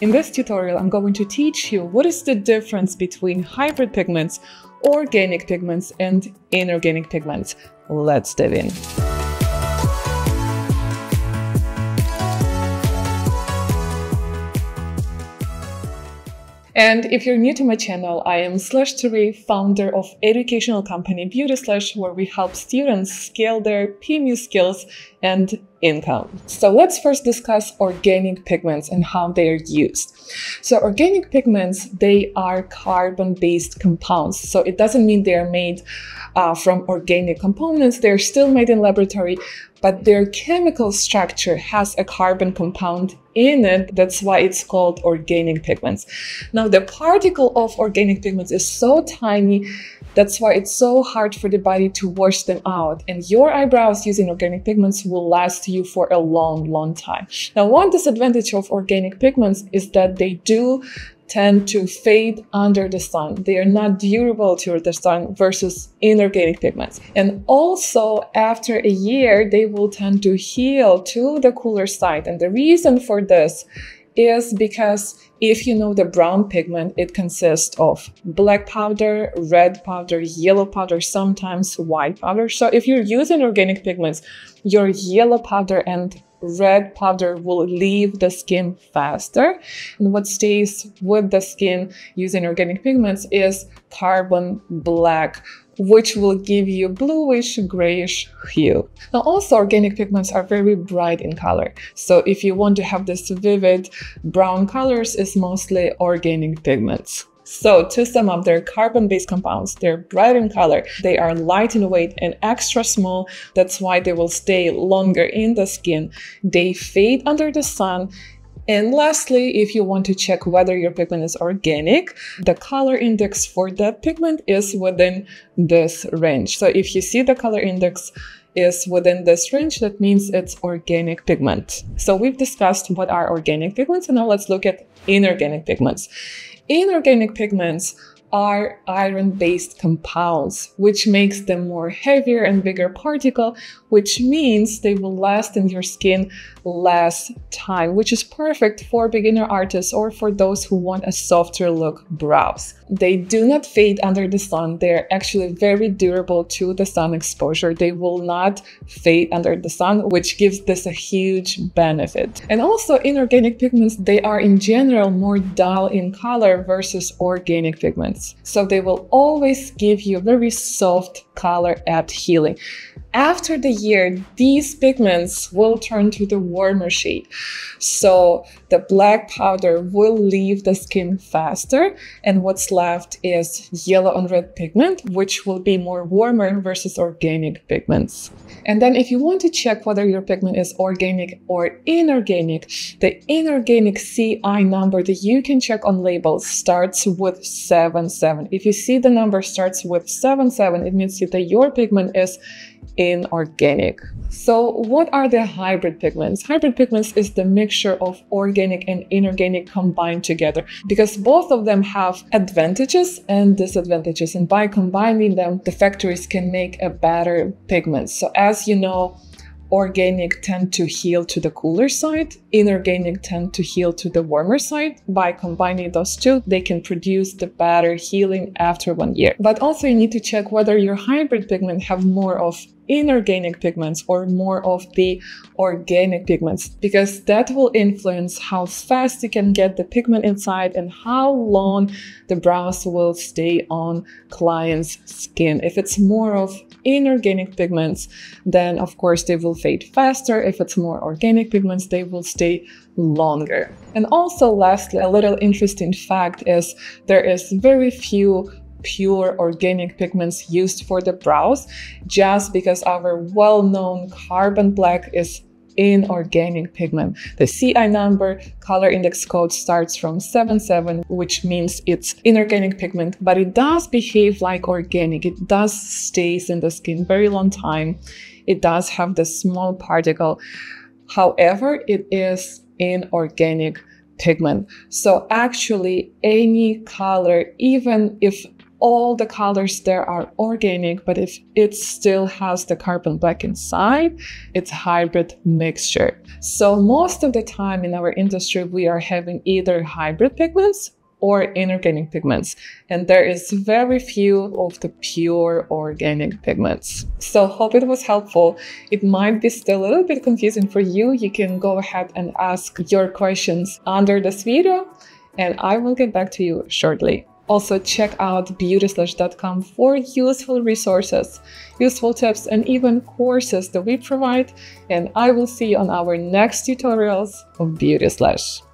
In this tutorial, I'm going to teach you what is the difference between hybrid pigments, organic pigments, and inorganic pigments. Let's dive in. And if you're new to my channel, I am /Tere, founder of educational company Beauty /, where we help students scale their PMU skills and income. So let's first discuss organic pigments and how they are used. So organic pigments, they are carbon-based compounds. So it doesn't mean they are made from organic components. They're still made in laboratory, but their chemical structure has a carbon compound in it. That's why it's called organic pigments. Now, the particle of organic pigments is so tiny. That's why it's so hard for the body to wash them out. And your eyebrows using organic pigments will last you for a long, long time. Now, one disadvantage of organic pigments is that they do tend to fade under the sun. They are not durable to the sun versus inorganic pigments. And also after a year, they will tend to heal to the cooler side. And the reason for this is because if you know the brown pigment, it consists of black powder, red powder, yellow powder, sometimes white powder. So if you're using organic pigments, your yellow powder and red powder will leave the skin faster. And what stays with the skin using organic pigments is carbon black, which will give you bluish, grayish hue. Now, also organic pigments are very bright in color. So if you want to have this vivid brown colors, it's mostly organic pigments. So to sum up, they're carbon-based compounds, they're bright in color, they are light in weight and extra small. That's why they will stay longer in the skin. They fade under the sun. And lastly, if you want to check whether your pigment is organic, the color index for that pigment is within this range. So if you see the color index is within this range, that means it's organic pigment. So we've discussed what are organic pigments, and now let's look at inorganic pigments. Inorganic pigments are iron-based compounds, which makes them more heavier and bigger particle, which means they will last in your skin less time, which is perfect for beginner artists or for those who want a softer look brows. They do not fade under the sun. They're actually very durable to the sun exposure. They will not fade under the sun, which gives this a huge benefit. And also inorganic pigments, they are in general more dull in color versus organic pigments. So they will always give you very soft color at healing. After the year, these pigments will turn to the warmer shade. So the black powder will leave the skin faster, and what's left is yellow and red pigment, which will be more warmer versus organic pigments. And then if you want to check whether your pigment is organic or inorganic, the inorganic CI number that you can check on labels starts with 77. If you see the number starts with 77, it means that your pigment is inorganic. So what are the hybrid pigments? Hybrid pigments is the mixture of organic and inorganic combined together, because both of them have advantages and disadvantages. And by combining them, the factories can make a better pigment. So as you know, organic tend to heal to the cooler side, inorganic tend to heal to the warmer side. By combining those two, they can produce the better healing after 1 year. But also you need to check whether your hybrid pigment have more of inorganic pigments or more of the organic pigments, because that will influence how fast you can get the pigment inside and how long the brows will stay on client's skin. If it's more of inorganic pigments, then of course they will fade faster. If it's more organic pigments, they will stay longer. And also lastly, a little interesting fact is there is very few pure organic pigments used for the brows, just because our well-known carbon black is inorganic pigment. The CI number, color index code, starts from 77, which means it's inorganic pigment, but it does behave like organic. It does stays in the skin very long time. It does have the small particle. However, it is inorganic pigment. So actually any color, even if all the colors there are organic, but if it still has the carbon black inside, it's hybrid mixture. So most of the time in our industry, we are having either hybrid pigments or inorganic pigments, and there is very few of the pure organic pigments. So hope it was helpful. It might be still a little bit confusing for you. You can go ahead and ask your questions under this video, and I will get back to you shortly. Also, check out beautyslash.com for useful resources, useful tips, and even courses that we provide. And I will see you on our next tutorials of Beauty Slash.